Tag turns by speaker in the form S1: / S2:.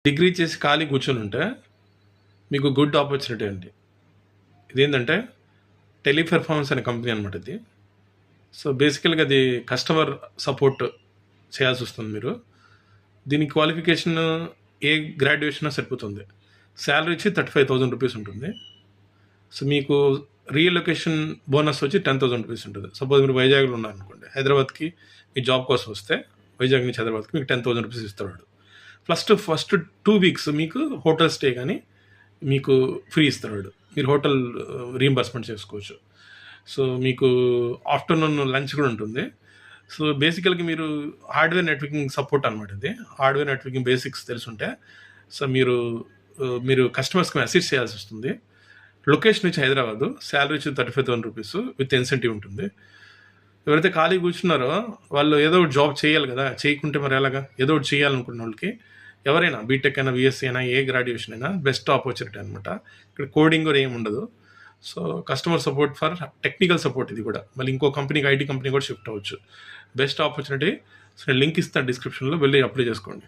S1: Degree చేసి ఖాళీ కూర్చొని ఉంటే మీకు గుడ్ ఆపర్చునిటీ అండి. ఇదేంటంటే టెలిపెర్ఫార్మెన్స్ అనే కంపెనీ అనమాట ఇది. సో బేసికల్గా అది కస్టమర్ సపోర్ట్ చేయాల్సి వస్తుంది మీరు. దీని క్వాలిఫికేషన్ ఏ గ్రాడ్యుయేషన్ సరిపోతుంది. శాలరీ వచ్చి 35,000 రూపీస్ ఉంటుంది. సో మీకు రీలొకేషన్ బోనస్ వచ్చి 10,000 రూపీస్ ఉంటుంది. సపోజ్ మీరు వైజాగ్లో ఉన్నారనుకోండి, హైదరాబాద్కి మీ జాబ్ కోసం వస్తే వైజాగ్ నుంచి హైదరాబాద్కి మీకు 10,000 రూపీస్ ఇస్తాడు. ఫస్ట్ 2 వీక్స్ మీకు హోటల్ స్టే కానీ మీకు ఫ్రీ ఇస్తాడు. మీరు హోటల్ రీయింబర్స్మెంట్ చేసుకోవచ్చు. సో మీకు ఆఫ్టర్నూన్ లంచ్ కూడా ఉంటుంది. సో బేసికల్గా మీరు హార్డ్వేర్ నెట్వర్కింగ్ సపోర్ట్ అనమాట ఇది. హార్డ్వేర్ నెట్వర్కింగ్ బేసిక్స్ తెలుసుంటే సో మీరు కస్టమర్స్కి అసిస్ట్ చేయాల్సి వస్తుంది. లొకేషన్ వచ్చి హైదరాబాద్, శాలరీ వచ్చి 35,000 రూపీస్ విత్ ఇన్సెంటివ్ ఉంటుంది. ఎవరైతే ఖాళీ కూర్చున్నారో వాళ్ళు ఏదో ఒకటి జాబ్ చేయాలి కదా, చేయకుంటే మరి ఎలాగా? ఏదో ఒకటి చేయాలనుకున్న వాళ్ళకి ఎవరైనా బీటెక్ అయినా బీఎస్సీ అయినా ఏ గ్రాడ్యుయేషన్ అయినా బెస్ట్ ఆపర్చునిటీ అనమాట. ఇక్కడ కోడింగ్ కూడా ఏమి ఉండదు. So customer support for technical support ఇది కూడా. మళ్ళీ ఇంకో కంపెనీకి ఐటీ కంపెనీ కూడా షిఫ్ట్ అవ్వచ్చు. Best opportunity. సో నేను లింక్ ఇస్తాను డిస్క్రిప్షన్లో, వెళ్ళి అప్లై చేసుకోండి.